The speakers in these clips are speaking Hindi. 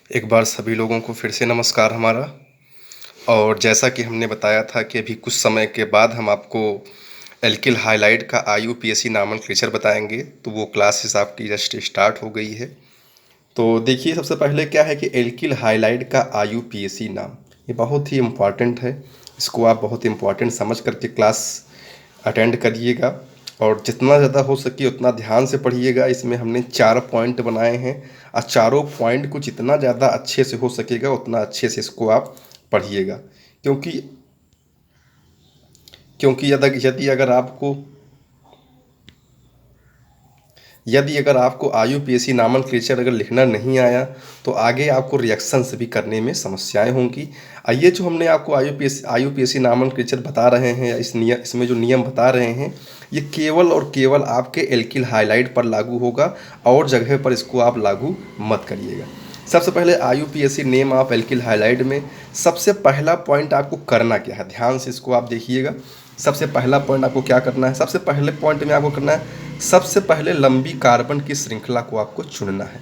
एक बार सभी लोगों को फिर से नमस्कार हमारा। और जैसा कि हमने बताया था कि अभी कुछ समय के बाद हम आपको एल्किल हाइलाइट का आईयूपीएसी नॉमेनक्लेचर बताएंगे, तो वो क्लासेस आपकी जस्ट स्टार्ट हो गई है। तो देखिए, सबसे पहले क्या है कि एल्किल हाइलाइट का आईयूपीएसी नाम ये बहुत ही इम्पॉर्टेंट है। इसको आप बहुत इम्पॉर्टेंट समझ करके क्लास अटेंड करिएगा और जितना ज़्यादा हो सके उतना ध्यान से पढ़िएगा। इसमें हमने 4 पॉइंट बनाए हैं और चारों पॉइंट को जितना ज़्यादा अच्छे से हो सकेगा उतना अच्छे से इसको आप पढ़िएगा। क्योंकि क्योंकि यदि अगर आपको आईयूपीएसी नॉमेनक्लेचर अगर लिखना नहीं आया तो आगे आपको रिएक्शंस भी करने में समस्याएं होंगी। ये जो हमने आपको आईयूपीएसी नॉमेनक्लेचर बता रहे हैं, इसमें जो नियम बता रहे हैं, ये केवल और केवल आपके एल्किल हाइलाइट पर लागू होगा और जगह पर इसको आप लागू मत करिएगा। सबसे पहले IUPAC name of alkyl highlight में सबसे पहला पॉइंट आपको करना क्या है, ध्यान से इसको आप देखिएगा। सबसे पहला पॉइंट आपको क्या करना है, सबसे पहले पॉइंट में आपको करना है, सबसे पहले लंबी कार्बन की श्रृंखला को आपको चुनना है।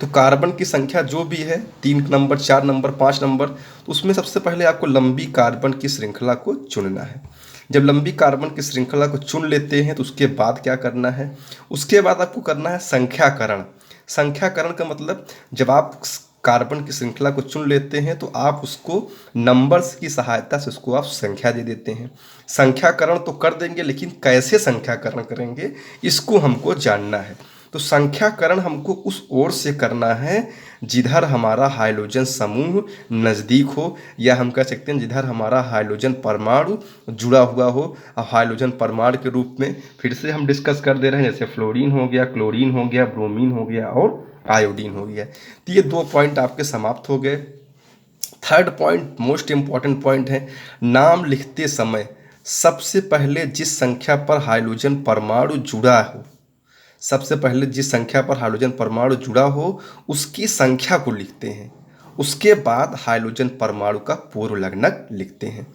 तो कार्बन की संख्या जो भी है, 3 नंबर, 4 नंबर, 5 नंबर, तो उसमें सबसे पहले आपको लंबी कार्बन की श्रृंखला को चुनना है। जब लंबी कार्बन की श्रृंखला को चुन लेते हैं तो उसके बाद क्या करना है, उसके बाद आपको करना है संख्याकरण। संख्याकरण का मतलब, जब आप कार्बन की श्रृंखला को चुन लेते हैं तो आप उसको नंबर्स की सहायता से उसको आप संख्या दे देते हैं। संख्याकरण तो कर देंगे, लेकिन कैसे संख्याकरण करेंगे इसको हमको जानना है। तो संख्याकरण हमको उस ओर से करना है जिधर हमारा हाइड्रोजन समूह नज़दीक हो, या हम कह सकते हैं जिधर हमारा हाइड्रोजन परमाणु जुड़ा हुआ हो। अब हाइड्रोजन परमाणु के रूप में फिर से हम डिस्कस कर दे रहे हैं, जैसे फ्लोरीन हो गया, क्लोरीन हो गया, ब्रोमीन हो गया और आयोडीन हो गया। तो ये 2 पॉइंट आपके समाप्त हो गए। Third point most important point है, नाम लिखते समय सबसे पहले जिस संख्या पर हाइड्रोजन परमाणु जुड़ा हो, सबसे पहले जिस संख्या पर हाइड्रोजन परमाणु जुड़ा हो उसकी संख्या को लिखते हैं। उसके बाद हाइड्रोजन परमाणु का पूर्व लग्नक लिखते हैं।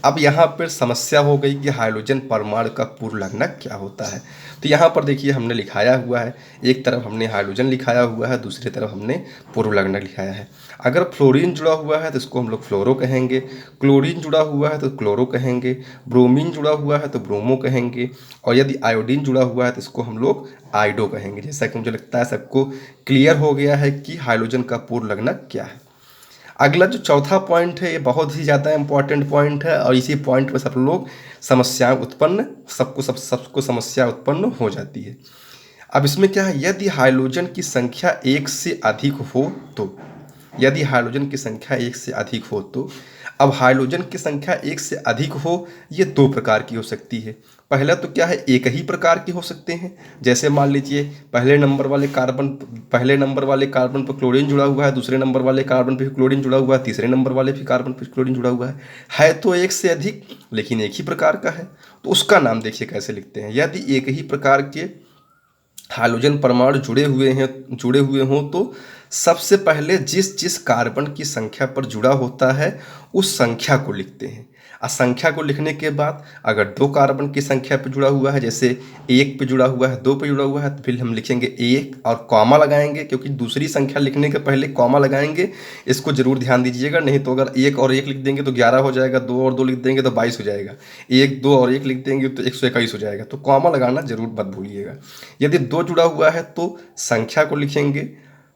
अब यहाँ पर समस्या हो गई कि हाइड्रोजन परमाणु का पूर्व लग्नक क्या होता है। तो यहाँ पर देखिए हमने लिखाया हुआ है, एक तरफ हमने हाइड्रोजन लिखाया हुआ है, दूसरी तरफ हमने पूर्व लग्नक लिखाया है। अगर फ्लोरीन जुड़ा हुआ है तो इसको हम लोग फ्लोरो कहेंगे, क्लोरीन जुड़ा हुआ है तो क्लोरो कहेंगे, ब्रोमीन जुड़ा हुआ है तो ब्रोमो कहेंगे, और यदि आयोडीन जुड़ा हुआ है तो इसको हम लोग आइडो कहेंगे। जैसा कि मुझे लगता है सबको क्लियर हो गया है कि हाइड्रोजन का पूर्व लग्नक क्या है। अगला जो चौथा पॉइंट है, ये बहुत ही ज़्यादा इंपॉर्टेंट पॉइंट है और इसी पॉइंट पर सब लोग समस्याएं उत्पन्न सबको समस्या उत्पन्न हो जाती है। अब इसमें क्या है, यदि हाइड्रोजन की संख्या 1 से अधिक हो तो, यदि हाइड्रोजन की संख्या 1 से अधिक हो तो, अब हाइड्रोजन की संख्या 1 से अधिक हो, ये 2 प्रकार की हो सकती है। पहला तो क्या है, एक ही प्रकार के हो सकते हैं। जैसे मान लीजिए पहले नंबर वाले कार्बन पर क्लोरीन जुड़ा हुआ है, दूसरे नंबर वाले कार्बन पर क्लोरीन जुड़ा हुआ है, तीसरे नंबर वाले भी कार्बन पर क्लोरीन जुड़ा हुआ है तो 1 से अधिक लेकिन एक ही प्रकार का है। तो उसका नाम देखिए कैसे लिखते हैं। यदि एक ही प्रकार के हाइड्रोजन परमाणु जुड़े हुए हों तो सबसे पहले जिस जिस कार्बन की संख्या पर जुड़ा होता है उस संख्या को लिखते हैं। और संख्या को लिखने के बाद अगर 2 कार्बन की संख्या पर जुड़ा हुआ है, जैसे 1 पे जुड़ा हुआ है, 2 पे जुड़ा हुआ है, तो फिर हम लिखेंगे 1 और कॉमा लगाएंगे, क्योंकि दूसरी संख्या लिखने के पहले कॉमा लगाएंगे। इसको जरूर ध्यान दीजिएगा, नहीं तो अगर 1 और 1 लिख देंगे तो 11 हो जाएगा, 2 और 2 लिख देंगे तो 22 हो जाएगा, 1, 2 और 1 लिख देंगे तो 121 हो जाएगा। तो कॉमा लगाना जरूर मत भूलिएगा। यदि 2 जुड़ा हुआ है तो संख्या को लिखेंगे,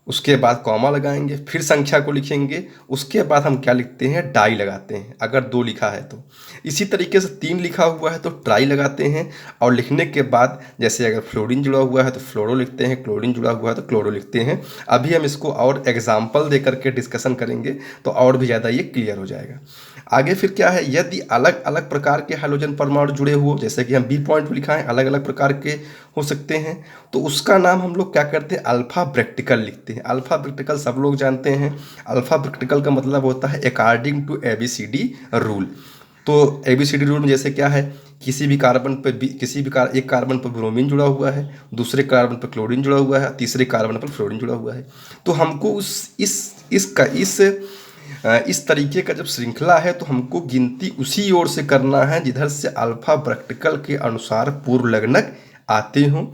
उसके बाद कॉमा लगाएंगे, फिर संख्या को लिखेंगे, उसके बाद हम क्या लिखते हैं, डाई लगाते हैं अगर 2 लिखा है तो। इसी तरीके से 3 लिखा हुआ है तो ट्राई लगाते हैं, और लिखने के बाद जैसे अगर फ्लोरीन जुड़ा हुआ है तो फ्लोरो लिखते हैं, क्लोरीन जुड़ा हुआ है तो क्लोरो लिखते हैं। अभी हम इसको और एग्जाम्पल दे करके डिस्कशन करेंगे तो और भी ज़्यादा ये क्लियर हो जाएगा। आगे फिर क्या है, यदि अलग अलग प्रकार के हाइड्रोजन परमाणु जुड़े हुए, जैसे कि हम बी पॉइंट में लिखा है अलग अलग प्रकार के हो सकते हैं, तो उसका नाम हम लोग क्या करते हैं, अल्फा ब्रैक्टिकल लिखते हैं। अल्फा ब्रैक्टिकल सब लोग जानते हैं। अल्फा ब्रैक्टिकल का मतलब होता है अकॉर्डिंग टू ABCD रूल। तो ABCD रूल में जैसे क्या है, किसी भी कार्बन पर एक कार्बन पर ब्रोमीन जुड़ा हुआ है, दूसरे कार्बन पर क्लोरीन जुड़ा हुआ है, तीसरे कार्बन पर फ्लोरीन जुड़ा हुआ है। तो हमको इस तरीके का जब श्रृंखला है तो हमको गिनती उसी ओर से करना है जिधर से अल्फा ब्रैक्टिकल के अनुसार पूर्व लग्नक आते हों।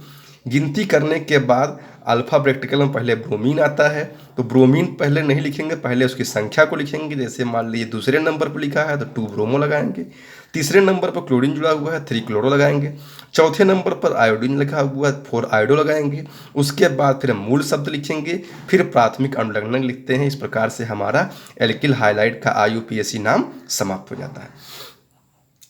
गिनती करने के बाद अल्फा प्रैक्टिकल में पहले ब्रोमीन आता है, तो ब्रोमीन पहले नहीं लिखेंगे, पहले उसकी संख्या को लिखेंगे। जैसे मान लीजिए दूसरे नंबर पर लिखा है तो 2 ब्रोमो लगाएंगे, तीसरे नंबर पर क्लोरीन जुड़ा हुआ है 3 क्लोरो लगाएंगे, चौथे नंबर पर आयोडीन लिखा हुआ है 4 आयोडो लगाएंगे। उसके बाद फिर मूल शब्द लिखेंगे, फिर प्राथमिक अनुलग्नक लिखते हैं। इस प्रकार से हमारा एल्किल हाइलाइड का IUPAC नाम समाप्त हो जाता है।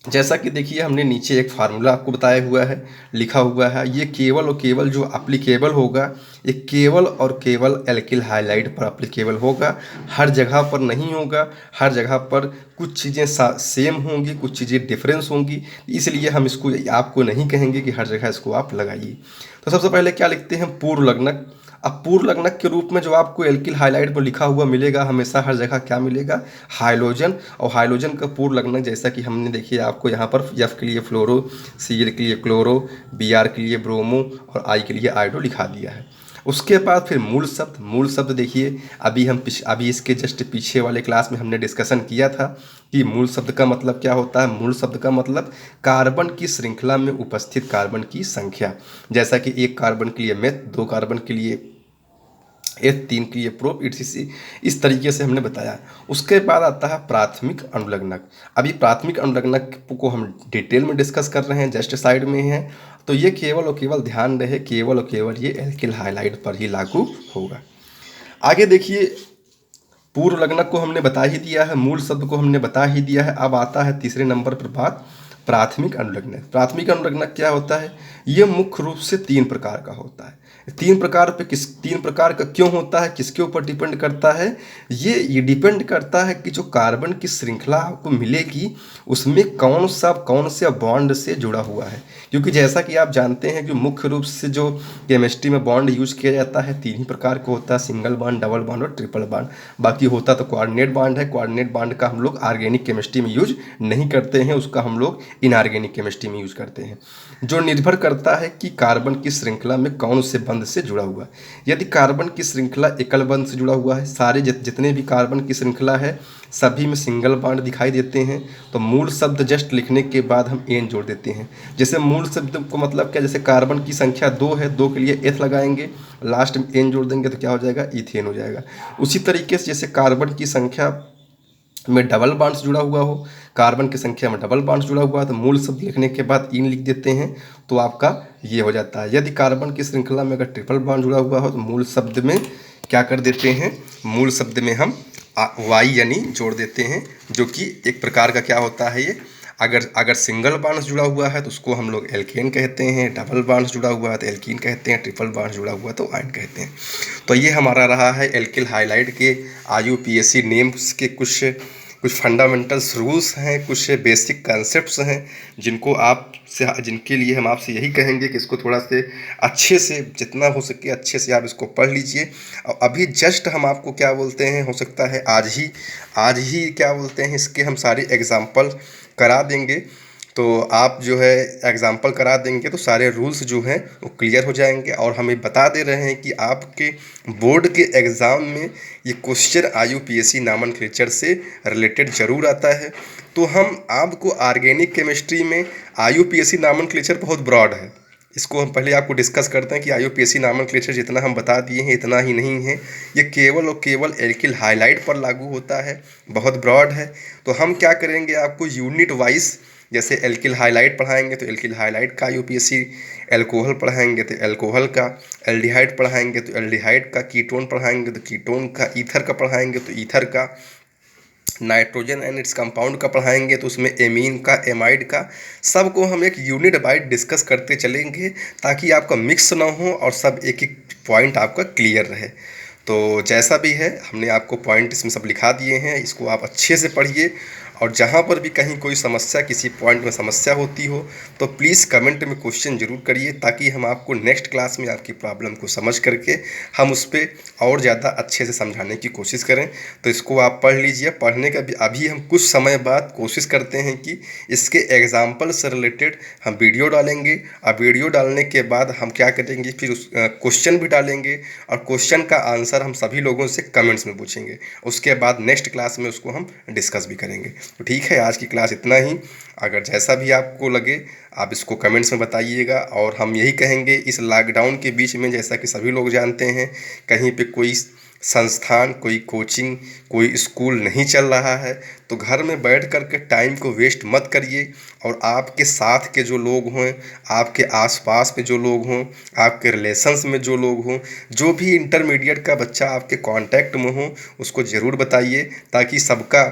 जैसा कि देखिए हमने नीचे एक फार्मूला आपको बताया हुआ है, लिखा हुआ है, ये केवल और केवल जो एप्लीकेबल होगा ये केवल और केवल एल्किल हाइलाइड पर एप्लीकेबल होगा, हर जगह पर नहीं होगा। हर जगह पर कुछ चीज़ें सेम होंगी, कुछ चीज़ें डिफरेंस होंगी, इसलिए हम इसको आपको नहीं कहेंगे कि हर जगह इसको आप लगाइए। तो सबसे पहले क्या लिखते हैं, पूर्व लग्नक। अब पूर्व लग्नक के रूप में जो आपको एल्किल हाइलाइड पर लिखा हुआ मिलेगा, हमेशा हर जगह क्या मिलेगा, हाइलोजन। और हाइलोजन का पूर्व लग्नक जैसा कि हमने देखिए आपको यहाँ पर F के लिए फ्लोरो, Cl के लिए क्लोरो, Br के लिए ब्रोमो और I के लिए आयोडो लिखा दिया है। उसके बाद फिर मूल शब्द। मूल शब्द देखिए अभी इसके जस्ट पीछे वाले क्लास में हमने डिस्कशन किया था कि मूल शब्द का मतलब क्या होता है। मूल शब्द का मतलब कार्बन की श्रृंखला में उपस्थित कार्बन की संख्या। जैसा कि 1 कार्बन के लिए मेथ, 2 कार्बन के लिए एथ, 3 के लिए प्रोप, इस तरीके से हमने बताया। उसके बाद आता है प्राथमिक अनुलग्नक। अभी प्राथमिक अनुलग्नक को हम डिटेल में डिस्कस कर रहे हैं, जस्ट साइड में है। तो ये केवल और केवल ध्यान रहे, केवल और केवल ये एल्किल हाइलाइड पर ही लागू होगा। आगे देखिए, पूर्व लग्नक को हमने बता ही दिया है, मूल शब्द को हमने बता ही दिया है। अब आता है तीसरे नंबर पर बात, प्राथमिक अनुलग्नक। प्राथमिक अनुलग्नक क्या होता है, ये मुख्य रूप से 3 प्रकार का होता है। 3 प्रकार का क्यों होता है, किसके ऊपर डिपेंड करता है, ये डिपेंड करता है कि जो कार्बन की श्रृंखला आपको मिलेगी उसमें कौन से बॉन्ड से जुड़ा हुआ है। क्योंकि जैसा कि आप जानते हैं कि मुख्य रूप से जो केमिस्ट्री में बॉन्ड यूज किया जाता है 3 ही प्रकार का होता है, सिंगल बॉन्ड, डबल बॉन्ड और ट्रिपल बॉन्ड। बाकी होता तो कोऑर्डिनेट बॉन्ड है। कोऑर्डिनेट बॉन्ड का हम लोग ऑर्गेनिक केमिस्ट्री में यूज नहीं करते हैं, उसका हम लोग इनऑर्गेनिक केमिस्ट्री में यूज करते हैं। जो निर्भर करता है कि कार्बन की श्रृंखला में कौन से बंध से जुड़ा हुआ है। यदि कार्बन की श्रृंखला एकल बंध से जुड़ा हुआ है, सारे जितने भी कार्बन की श्रृंखला है सभी में सिंगल बॉन्ड दिखाई देते हैं, तो मूल शब्द जस्ट लिखने के बाद हम एन जोड़ देते हैं। जैसे मूल शब्द को मतलब क्या, जैसे कार्बन की संख्या 2 है, 2 के लिए एथ लगाएंगे, लास्ट में एन जोड़ देंगे तो क्या हो जाएगा, इथेन हो जाएगा। उसी तरीके से जैसे कार्बन की संख्या में डबल बॉन्ड्स जुड़ा हुआ हो, कार्बन की संख्या में डबल बॉन्ड्स जुड़ा हुआ है, तो मूल शब्द लिखने के बाद इन लिख देते हैं तो आपका ये हो जाता है। यदि कार्बन की श्रृंखला में अगर ट्रिपल बॉन्ड जुड़ा हुआ हो तो मूल शब्द में क्या कर देते हैं, मूल शब्द में हम वाई यानी जोड़ देते हैं, जो कि एक प्रकार का क्या होता है ये, अगर सिंगल बॉन्ड जुड़ा हुआ है तो उसको हम लोग एल्केन कहते हैं, डबल बॉन्ड जुड़ा हुआ है तो एल्कीन कहते हैं, ट्रिपल बॉन्ड जुड़ा हुआ है तो आयन कहते हैं। तो ये हमारा रहा है एल्किल हाइलाइड के IUPAC नेम्स के कुछ फंडामेंटल्स रूल्स हैं, कुछ बेसिक कंसेप्ट्स हैं जिनके लिए हम आपसे यही कहेंगे कि इसको थोड़ा से अच्छे से, जितना हो सके अच्छे से आप इसको पढ़ लीजिए। और अभी जस्ट हम आपको क्या बोलते हैं, हो सकता है आज ही क्या बोलते हैं, इसके हम सारे एग्जाम्पल करा देंगे। तो आप जो है एग्जाम्पल करा देंगे तो सारे रूल्स जो हैं वो क्लियर हो जाएंगे। और हमें बता दे रहे हैं कि आपके बोर्ड के एग्ज़ाम में ये क्वेश्चन IUPAC नॉमेनक्लेचर से रिलेटेड ज़रूर आता है। तो हम आपको ऑर्गेनिक केमिस्ट्री में IUPAC नॉमेनक्लेचर बहुत ब्रॉड है, इसको हम पहले आपको डिस्कस करते हैं कि IUPAC नॉमेनक्लेचर जितना हम बता दिए हैं इतना ही नहीं है, ये केवल और केवल एल्किल हाइलाइड पर लागू होता है, बहुत ब्रॉड है। तो हम क्या करेंगे, आपको यूनिट वाइज जैसे एल्किल हाइलाइड पढ़ाएंगे तो एल्किल हाइलाइड का IUPAC, एल्कोहल पढ़ाएंगे तो एल्कोहल का, एल्डिहाइड पढ़ाएंगे तो एल्डिहाइड का, कीटोन पढ़ाएंगे तो कीटोन का, ईथर का पढ़ाएंगे तो ईथर का, नाइट्रोजन एंड इट्स कंपाउंड का पढ़ाएंगे तो उसमें एमीन का, एमाइड का, सबको हम एक यूनिट वाइज डिस्कस करते चलेंगे ताकि आपका मिक्स ना हो और सब एक एक पॉइंट आपका क्लियर रहे। तो जैसा भी है हमने आपको पॉइंट इसमें सब लिखा दिए हैं, इसको आप अच्छे से पढ़िए। और जहाँ पर भी कहीं कोई समस्या, किसी पॉइंट में समस्या होती हो तो प्लीज़ कमेंट में क्वेश्चन ज़रूर करिए, ताकि हम आपको नेक्स्ट क्लास में आपकी प्रॉब्लम को समझ करके हम उस पर और ज़्यादा अच्छे से समझाने की कोशिश करें। तो इसको आप पढ़ लीजिए। पढ़ने का भी अभी हम कुछ समय बाद कोशिश करते हैं कि इसके एग्जाम्पल से रिलेटेड हम वीडियो डालेंगे, और वीडियो डालने के बाद हम क्या करेंगे, फिर उस क्वेश्चन भी डालेंगे और क्वेश्चन का आंसर हम सभी लोगों से कमेंट्स में पूछेंगे। उसके बाद नेक्स्ट क्लास में उसको हम डिस्कस भी करेंगे। तो ठीक है, आज की क्लास इतना ही। अगर जैसा भी आपको लगे आप इसको कमेंट्स में बताइएगा। और हम यही कहेंगे, इस लॉकडाउन के बीच में जैसा कि सभी लोग जानते हैं, कहीं पे कोई संस्थान, कोई कोचिंग, कोई स्कूल नहीं चल रहा है, तो घर में बैठ कर के टाइम को वेस्ट मत करिए। और आपके साथ के जो लोग हों, आपके आसपास में जो लोग हों, आपके रिलेशंस में जो लोग हों, जो भी इंटरमीडिएट का बच्चा आपके कांटेक्ट में हो, उसको ज़रूर बताइए, ताकि सबका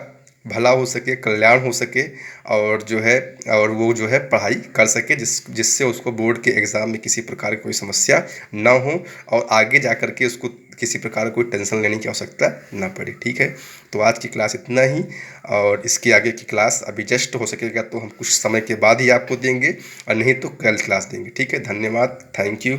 भला हो सके, कल्याण हो सके, और जो है और वो जो है पढ़ाई कर सके, जिससे उसको बोर्ड के एग्ज़ाम में किसी प्रकार की कोई समस्या ना हो, और आगे जा कर के उसको किसी प्रकार की कोई टेंशन लेने की आवश्यकता ना पड़े। ठीक है, तो आज की क्लास इतना ही। और इसके आगे की क्लास अभी जस्ट हो सकेगा तो हम कुछ समय के बाद ही आपको देंगे, और नहीं तो कल क्लास देंगे। ठीक है, धन्यवाद, थैंक यू।